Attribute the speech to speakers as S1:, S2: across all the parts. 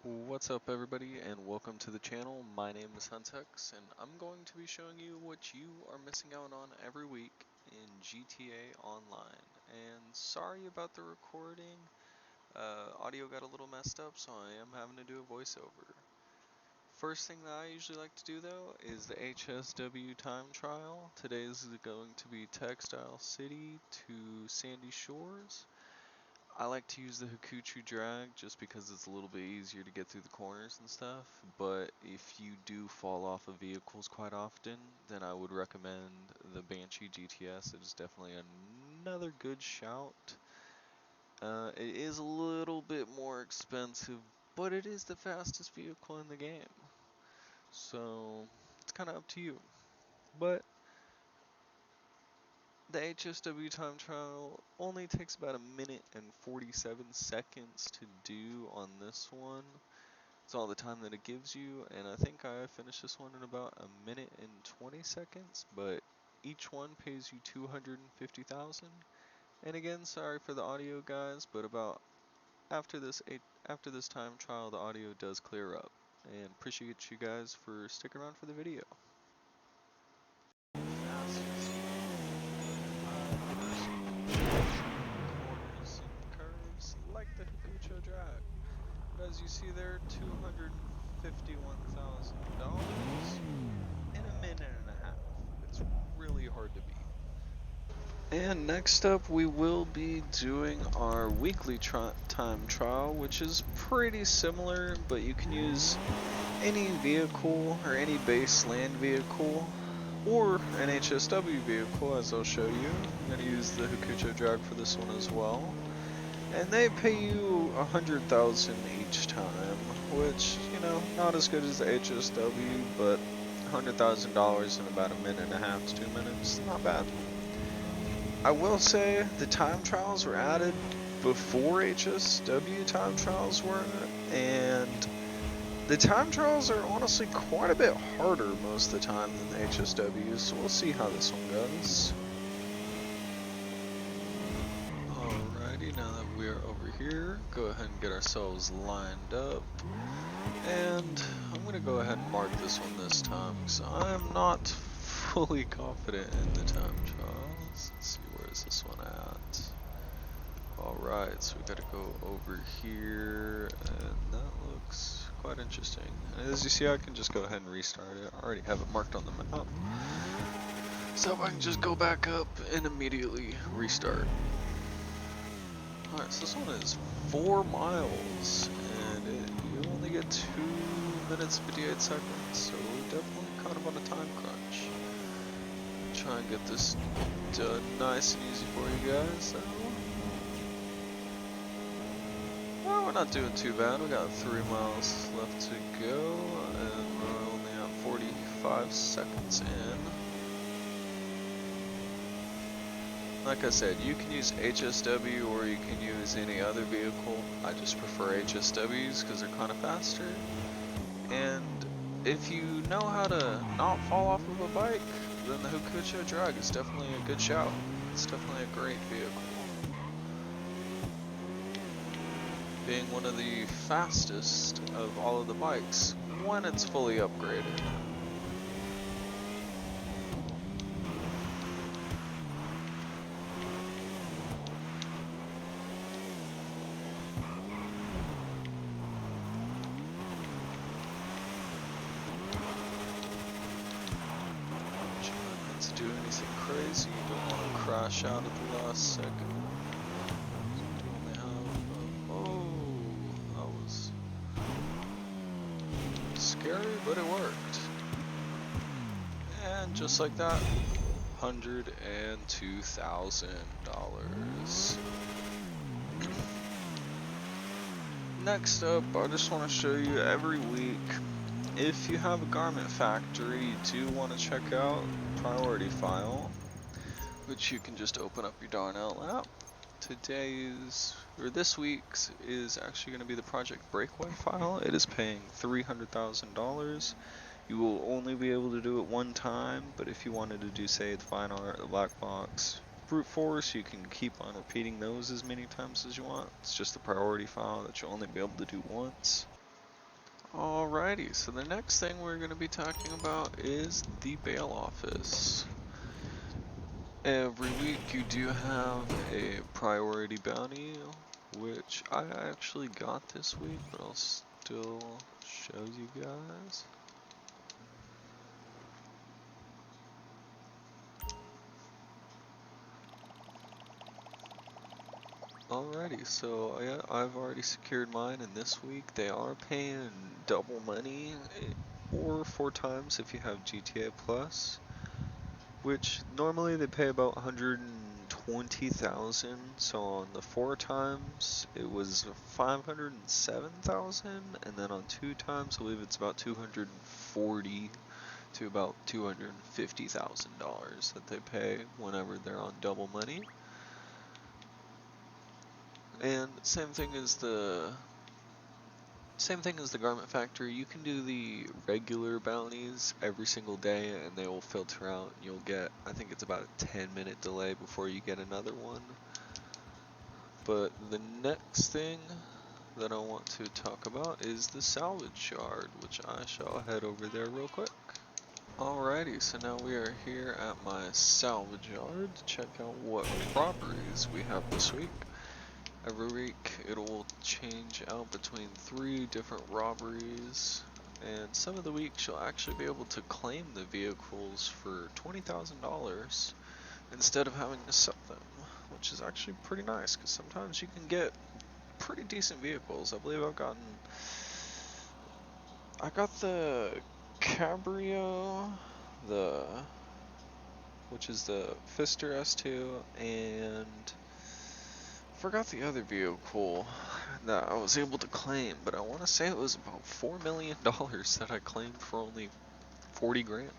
S1: What's up everybody and welcome to the channel. My name is Huntex and I'm going to be showing you what you are missing out on every week in GTA Online. And sorry about the recording, audio got a little messed up so I am having to do a voiceover. First thing that I usually like to do though is the HSW time trial. Today is going to be Textile City to Sandy Shores. I like to use the Hakuchu drag just because it's a little bit easier to get through the corners and stuff, but if you do fall off of vehicles quite often, then I would recommend the Banshee GTS. It is definitely another good shout. It is a little bit more expensive, but it is the fastest vehicle in the game. So, it's kind of up to you. But the HSW time trial only takes about a minute and 47 seconds to do on this one. It's all the time that it gives you, and I think I finished this one in about a minute and 20 seconds, but each one pays you 250,000. And again, sorry for the audio guys, but about after this time trial the audio does clear up. And appreciate you guys for sticking around for the video. Corners and curves like the Hakucho drag. But as you see there, $251,000 in a minute and a half. It's really hard to beat. And next up, we will be doing our weekly time trial, which is pretty similar, but you can use any vehicle or any base land vehicle or an HSW vehicle, as I'll show you. I'm going to use the Hakucho drag for this one as well. And they pay you 100,000 each time, which, you know, not as good as the HSW, but $100,000 in about a minute and a half to 2 minutes, not bad. I will say the time trials were added before HSW time trials were, and the time trials are honestly quite a bit harder most of the time than the HSWs, so we'll see how this one goes. Alrighty, now that we're over here, go ahead and get ourselves lined up. And I'm going to go ahead and mark this one this time, because I'm not fully confident in the time trials. Let's see, where's this one at? Alright, so we got to go over here, and that looks quite interesting. And as you see, I can just go ahead and restart it. I already have it marked on the map. So I can just go back up and immediately restart. Alright, so this one is 4 miles, and you only get 2 minutes 58 seconds, so definitely kind of on a time crunch. Try and get this done nice and easy for you guys. So, well, we're not doing too bad. We got 3 miles left to go, and we're only at 45 seconds in. Like I said, you can use HSW or you can use any other vehicle. I just prefer HSWs because they're kind of faster. And if you know how to not fall off of a bike, then the Hakucho drag is definitely a good shout. It's definitely a great vehicle. Being one of the fastest of all of the bikes when it's fully upgraded. Do anything crazy, you don't want to crash out at the last second. Oh, that was scary, but it worked. And just like that, $102,000. Next up, I just want to show you every week, if you have a garment factory you do want to check out Priority File, which you can just open up your Darnell app. This week's is actually going to be the Project Breakaway file. It is paying $300,000. You will only be able to do it one time, but if you wanted to do, say, the Fine Art, the Black Box, Brute Force, you can keep on repeating those as many times as you want. It's just the priority file that you'll only be able to do once. Alrighty, so the next thing we're going to be talking about is the bail office. Every week you do have a priority bounty, which I actually got this week, but I'll still show you guys. Alrighty, so I've already secured mine, and this week they are paying double money, or 4 times if you have GTA Plus, which normally they pay about 120,000. So on the 4 times it was 507,000, and then on 2 times I believe it's about 240 to about $250,000 that they pay whenever they're on double money. And same thing as the garment factory. You can do the regular bounties every single day and they will filter out, and you'll get, I think it's about a 10-minute delay before you get another one. But the next thing that I want to talk about is the salvage yard, which I shall head over there real quick. Alrighty, so now we are here at my salvage yard to check out what robberies we have this week. Every week it will change out between 3 different robberies, and some of the weeks you'll actually be able to claim the vehicles for $20,000 instead of having to sell them, which is actually pretty nice because sometimes you can get pretty decent vehicles. I believe I got the Cabrio, which is the Pfister S2, and forgot the other vehicle that I was able to claim, but I want to say it was about $4 million that I claimed for only 40 grand.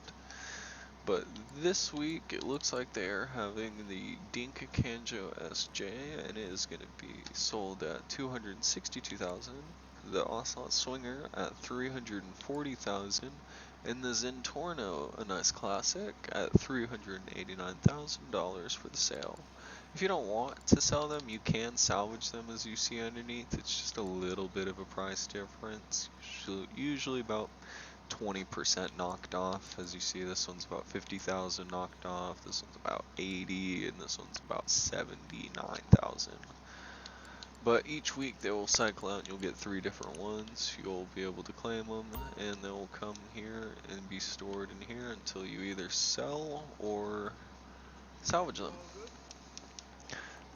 S1: But this week it looks like they're having the Dinka Kanjo SJ, and it is going to be sold at 262,000. The Ocelot Swinger at 340,000, and the Zentorno, a nice classic, at $389,000 for the sale. If you don't want to sell them, you can salvage them, as you see underneath. It's just a little bit of a price difference, usually about 20% knocked off. As you see, this one's about 50,000 knocked off, this one's about 80, and this one's about 79,000. But each week they will cycle out and you'll get 3 different ones. You'll be able to claim them, and they'll come here and be stored in here until you either sell or salvage them.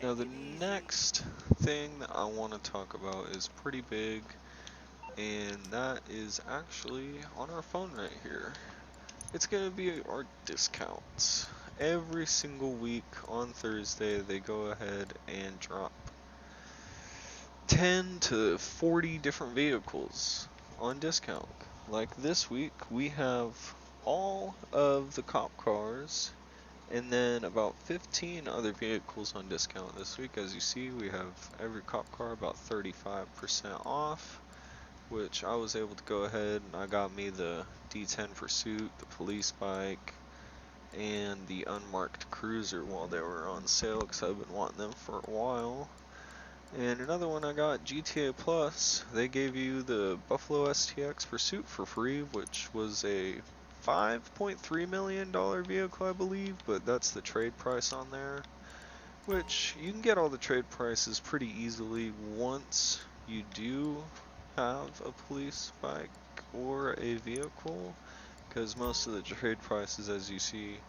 S1: Now the next thing that I want to talk about is pretty big, and that is actually on our phone right here. It's going to be our discounts. Every single week on Thursday they go ahead and drop 10 to 40 different vehicles on discount. Like this week we have all of the cop cars, and then about 15 other vehicles on discount this week. As you see, we have every cop car about 35% off, which I was able to go ahead and I got me the D10 Pursuit, the police bike, and the unmarked cruiser while they were on sale because I've been wanting them for a while. And another one I got, GTA Plus, they gave you the Buffalo STX Pursuit for free, which was a $5.3 million vehicle, I believe, but that's the trade price on there, which you can get all the trade prices pretty easily once you do have a police bike or a vehicle, because most of the trade prices, as you see,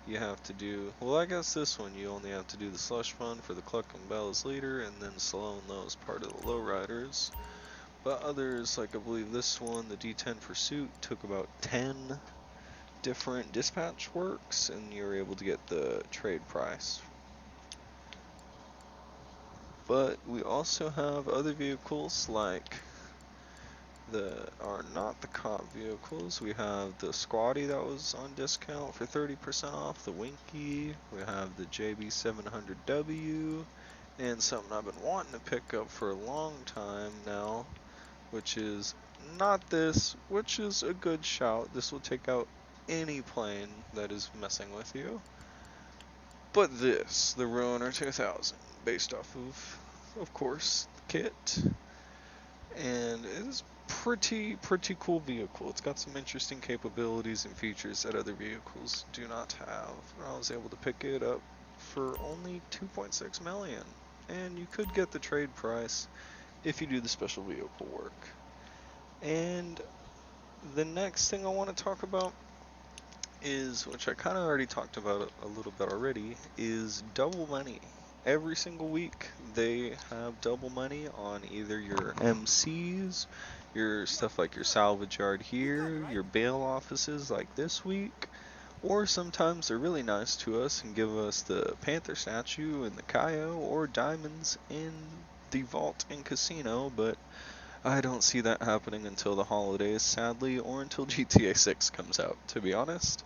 S1: you have to do, well, I guess this one you only have to do the slush fund for the Cluck and Bell's leader, and then Sloan is part of the lowriders. But others, like I believe this one, the D10 Pursuit, took about 10 different dispatch works, and you're able to get the trade price. But we also have other vehicles like are not the cop vehicles. We have the Squatty that was on discount for 30% off, the Winky, we have the JB700W, and something I've been wanting to pick up for a long time now, which is not this, which is a good shout. This will take out any plane that is messing with you. But this, the Ruiner 2000, based off of course, the kit. And it is pretty cool vehicle. It's got some interesting capabilities and features that other vehicles do not have. I was able to pick it up for only 2.6 million, and you could get the trade price if you do the special vehicle work. And the next thing I want to talk about is, which I kind of already talked about a little bit already, is double money. Every single week they have double money on either your MCs, your stuff like your salvage yard here, your bail offices like this week, or sometimes they're really nice to us and give us the Panther statue and the Kaio or diamonds in the vault and casino, but I don't see that happening until the holidays, sadly, or until GTA 6 comes out, to be honest.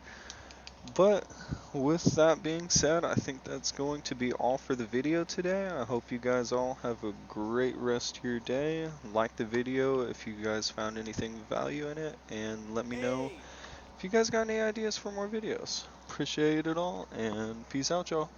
S1: But with that being said, I think that's going to be all for the video today. I hope you guys all have a great rest of your day. Like the video if you guys found anything of value in it, and let me know if you guys got any ideas for more videos. Appreciate it all, and peace out, y'all.